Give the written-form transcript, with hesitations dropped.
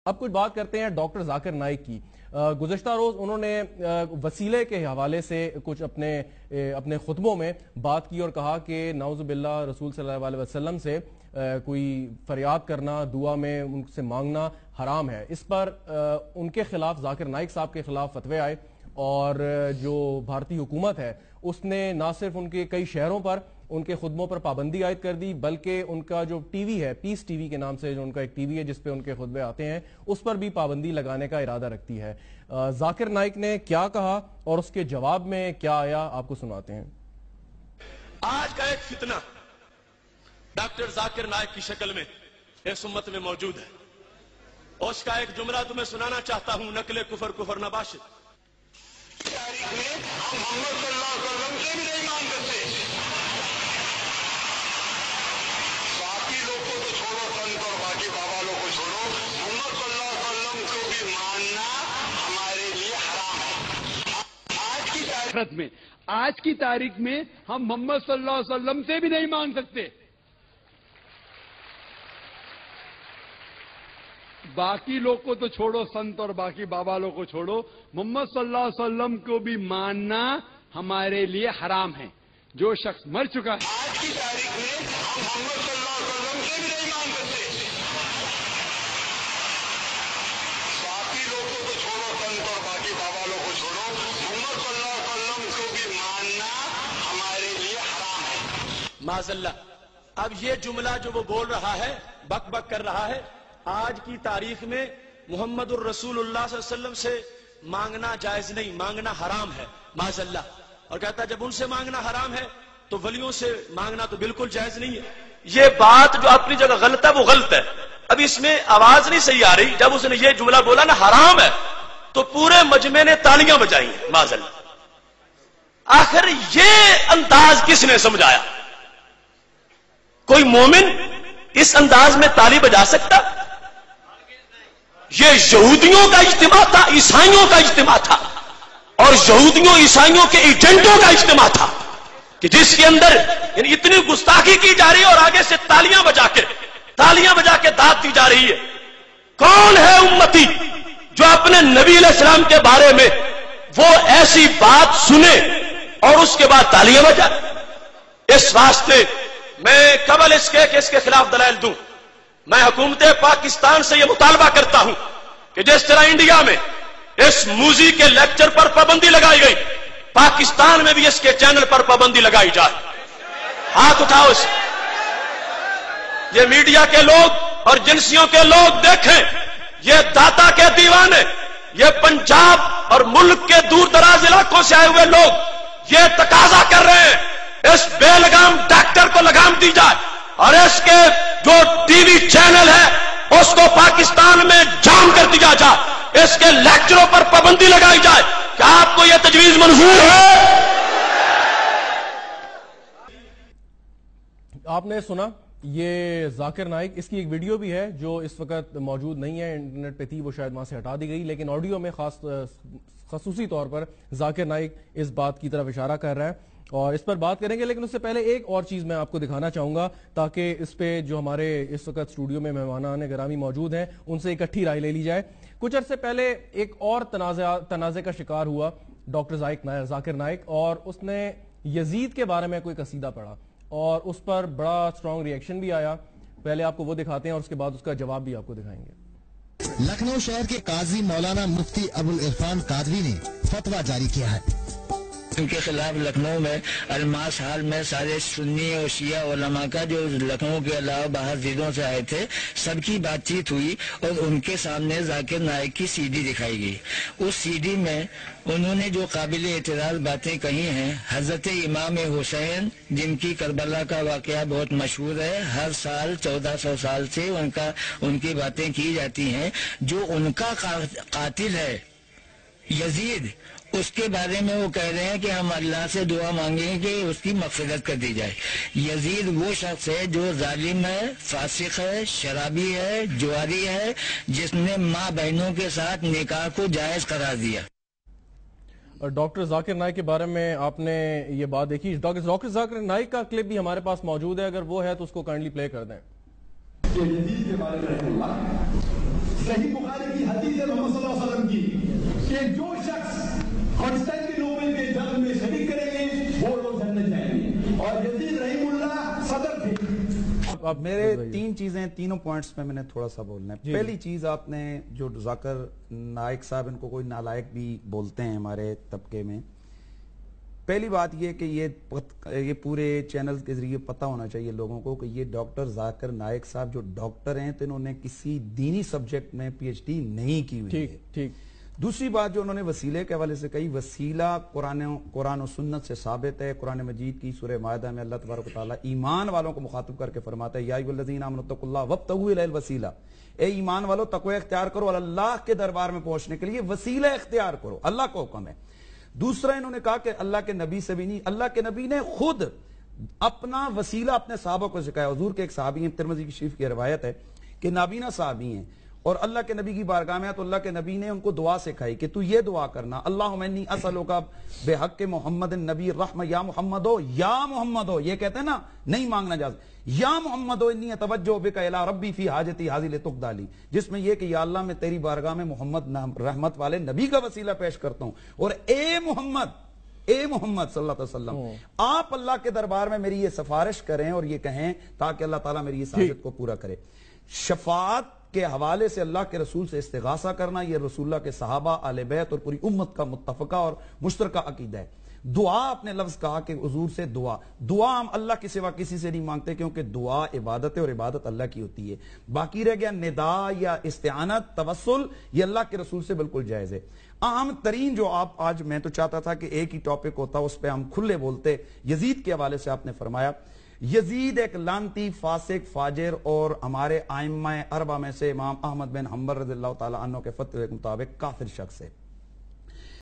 اب کچھ بات کرتے ہیں ڈاکٹر ذاکر نائک کی۔ گزشتہ روز انہوں نے وسیلے کے حوالے سے کچھ اپنے خطبوں میں بات کی اور کہا کہ نعوذ باللہ رسول صلی اللہ علیہ وسلم سے کوئی فریاد کرنا، دعا میں ان سے مانگنا حرام ہے۔ اس پر ان کے خلاف، ذاکر نائک صاحب کے خلاف فتوے آئے اور جو بھارتی حکومت ہے اس نے نہ صرف ان کے کئی شہروں پر ان کے خطبوں پر پابندی عائد کر دی، بلکہ ان کا جو ٹی وی ہے، پیس ٹی وی کے نام سے جو ان کا ایک ٹی وی ہے جس پہ ان کے خطبے آتے ہیں، اس پر بھی پابندی لگانے کا ارادہ رکھتی ہے۔ ذاکر نائک نے کیا کہا اور اس کے جواب میں کیا آیا، آپ کو سناتے ہیں۔ آج کا ایک فتنہ ڈاکٹر ذاکر نائک کی شکل میں اس امت میں موجود ہے۔ اس کا ایک جملہ تمہیں سنانا چاہتا ہوں، نقل کفر کفر نباشد۔ تاریخ میں ہم محمد صلی اللہ علیہ وسلم سے بھی نہیں مان سکتے۔ باقی لوگ کو تو چھوڑو، سنت اور باقی بابا لوگ کو چھوڑو، محمد صلی اللہ علیہ وسلم کو بھی ماننا ہمارے لیے حرام ہے۔ آج کی تاریخ میں ہم محمد صلی اللہ علیہ وسلم سے بھی نہیں مان سکتے۔ باقی لوگ کو تو چھوڑو، سنت اور باقی بابا لوگ کو چھوڑو، محمد صلی اللہ علیہ وسلم کو بھی ماننا ہمارے لیے حرام ہے۔ جو شخص مر چکا ہے، آج کی تاریخ میں ہم محمد صلی اللہ علیہ وسلم سے بھی نہیں مان سکتے۔ باقی لوگ کو تو چھوڑو، سنت اور باقی بابا لوگ کو چھوڑو، محمد صلی اللہ علیہ وسلم کو بھی ماننا ہمارے لیے حرام ہے۔ معاذ اللہ، اب یہ جملہ جو وہ بول رہا ہے، بک بک کر رہا ہے، آج کی تاریخ میں محمد الرسول اللہ صلی اللہ علیہ وسلم سے مانگنا جائز نہیں، مانگنا حرام ہے، معاذ اللہ۔ اور کہتا ہے جب ان سے مانگنا حرام ہے تو ولیوں سے مانگنا تو بالکل جائز نہیں ہے۔ یہ بات جو اپنی جگہ غلط ہے وہ غلط ہے۔ اب اس میں آواز نہیں صحیح آ رہی۔ جب اس نے یہ جملہ بولا نا حرام ہے تو پورے مجمع نے تالیاں بجائی ہیں، معاذ اللہ۔ آخر یہ انداز کس نے سمجھایا؟ کوئی مومن اس انداز میں تالی بجا سکتا؟ یہ یہودیوں کا اجتماع تھا، عیسائیوں کا اجتماع تھا، اور یہودیوں عیسائیوں کے ایجنٹوں کا اجتماع تھا کہ جس کے اندر یعنی اتنی گستاخی کی جا رہی ہے اور آگے سے تالیاں بجا کے داد دی جا رہی ہے۔ کون ہے امتی جو اپنے نبی علیہ السلام کے بارے میں وہ ایسی بات سنے اور اس کے بعد تالیاں بجائے؟ اس واسطے میں قبل اس کے کہ اس کے خلاف دلائل دوں، میں حکومت پاکستان سے یہ مطالبہ کرتا ہوں کہ جس طرح انڈیا میں اس موزی کے لیکچر پر پابندی لگائی گئی، پاکستان میں بھی اس کے چینل پر پابندی لگائی جائے۔ ہاتھ اٹھاؤ اس یہ میڈیا کے لوگ اور جنسیوں کے لوگ دیکھیں، یہ داتا کے دیوانے، یہ پنجاب اور ملک کے دور دراز علاقوں سے آئے ہوئے لوگ یہ تقاضا کر رہے ہیں اس بے لگام ڈاکٹر کو لگام دی جائے اور اس کے جو ٹی وی چینل ہے اس کو پاکستان میں جام کر دیا جائے، اس کے لیکچروں پر پابندی لگائی جائے۔ کیا آپ کو یہ تجویز منظور ہے؟ آپ نے سنا یہ ذاکر نائک، اس کی ایک ویڈیو بھی ہے جو اس وقت موجود نہیں ہے، انٹرنیٹ پہ تھی، وہ شاید وہاں سے ہٹا دی گئی، لیکن آڈیو میں خصوصی طور پر ذاکر نائک اس بات کی طرف اشارہ کر رہا ہے اور اس پر بات کریں گے۔ لیکن اس سے پہلے ایک اور چیز میں آپ کو دکھانا چاہوں گا تاکہ اس پہ جو ہمارے اس وقت اسٹوڈیو میں مہمانان گرامی موجود ہیں ان سے اکٹھی رائے لے لی جائے۔ کچھ عرصے پہلے ایک اور تنازع کا شکار ہوا ڈاکٹر ذاکر نائک، اور اس نے یزید کے بارے میں کوئی قصیدہ پڑھا اور اس پر بڑا اسٹرانگ ریئیکشن بھی آیا۔ پہلے آپ کو وہ دکھاتے ہیں اور اس کے بعد اس کا جواب بھی آپ کو دکھائیں گے۔ لکھنؤ شہر کے قاضی مولانا مفتی ابوالعرفان قادری نے فتویٰ جاری کیا ہے۔ ان کے خلاف لکھنؤ میں الماس ہال میں سارے سنی اور شیعہ علماء کا جو لکھنؤ کے علاوہ باہر ضلعوں سے آئے تھے سب کی بات چیت ہوئی اور ان کے سامنے ذاکر نائک کی سی ڈی دکھائی گئی۔ اس سی ڈی میں انہوں نے جو قابل اعتراض باتیں کہی ہیں، حضرت امام حسین جن کی کربلا کا واقعہ بہت مشہور ہے، ہر سال 1400 سال سے ان کی باتیں کی جاتی ہیں، جو ان کا قاتل ہے یزید، اس کے بارے میں وہ کہہ رہے ہیں کہ ہم اللہ سے دعا مانگیں کہ اس کی مغفرت کر دی جائے۔ یزید وہ شخص ہے جو ظالم ہے، فاسق ہے، شرابی ہے، جواری ہے، جس نے ماں بہنوں کے ساتھ نکاح کو جائز قرار دیا۔ ڈاکٹر ذاکر نائک کے بارے میں آپ نے یہ بات دیکھی، ڈاکٹر ذاکر نائک کا کلپ بھی ہمارے پاس موجود ہے، اگر وہ ہے تو اس کو کائنڈلی پلے کر دیں۔ یزید کے بارے میں صحیح بخاری کی حدیث ہے محمد صلی اللہ علیہ وسلم کی کہ جو شخص قسطنطنیپل کے جنگ میں شریک کریں گے وہ لوگ جنت جائیں گے. اور یزید رحیم اللہ صدر تھے. اب میرے تین چیزیں تینوں پوائنٹس میں نے تھوڑا سا بولنا ہے. پہلی چیز آپ نے جو ذاکر نائک صاحب ان کو کوئی نالائق بھی بولتے ہیں ہمارے طبقے میں. پہلی بات یہ کہ یہ پورے چینل کے ذریعے پتہ ہونا چاہیے لوگوں کو کہ یہ ڈاکٹر ذاکر نائک صاحب جو ڈاکٹر ہیں تو انہوں نے کسی دینی سبجیکٹ میں پی ایچ ڈی نہیں کی ہوئی ہے. ٹھیک. دوسری بات جو انہوں نے وسیلے کے حوالے سے کہی، وسیلہ قرآن و سنت سے ثابت ہے. قرآن مجید کی سورہ مائدہ میں اللہ تبارک و تعالیٰ ایمان والوں کو مخاطب کر کے فرماتا ہے یا ایھا الذین آمنوا اتقوا اللہ وابتغوا الیہ الوسیلہ، اے ایمان والو تقوی اختیار کرو اور اللہ کے دربار میں پہنچنے کے لیے وسیلہ اختیار کرو. اللہ کا حکم ہے. دوسرا انہوں نے کہا کہ اللہ کے نبی سے بھی نہیں، اللہ کے نبی نے خود اپنا وسیلہ اپنے صحابہ کو سکھایا. حضور کے ایک صحابی ہیں، ترمذی کی شریف کی روایت ہے کہ نابینا صحابی ہیں اور اللہ کے نبی کی بارگاہ میں تو اللہ کے نبی نے ان کو دعا سکھائی کہ تو یہ دعا کرنا، اللہم انی اسألک بحق محمد النبی الرحمہ یا محمد ہو. یہ کہتے ہیں نا نہیں مانگنا جائز، یا محمد انی اتوجہ بک الی ربی فی حاجتی ھذی لتقضی لی، جس میں یہ کہ یا اللہ میں تیری بارگاہ میں محمد رحمت والے نبی کا وسیلہ پیش کرتا ہوں، اور اے محمد صلی اللہ علیہ وسلم آپ اللہ کے دربار میں میری یہ سفارش کریں اور یہ کہیں تاکہ اللہ تعالیٰ میری اس حاجت کو پورا کرے. شفاعت کے حوالے سے اللہ کے رسول سے استغاثہ کرنا یہ رسول اللہ کے صحابہ، اہل بیت اور پوری امت کا متفقہ اور مشترکہ عقیدہ ہے. دعا آپ نے لفظ کہا کہ حضور سے دعا ہم اللہ کے سوا کسی سے نہیں مانگتے کیونکہ دعا عبادت ہے اور عبادت اللہ کی ہوتی ہے. باقی رہ گیا ندا یا استعانت توسل، یہ اللہ کے رسول سے بالکل جائز ہے. اہم ترین جو آپ آج میں تو چاہتا تھا کہ ایک ہی ٹاپک ہوتا اس پہ ہم کھلے بولتے. یزید کے حوالے سے آپ نے فرمایا یزید ایک لانتی فاسق فاجر اور ہمارے ائمہ اربعہ میں سے امام احمد بن حنبل رضی اللہ تعالی عنہ کے فتوے کے مطابق کافر شخص ہے.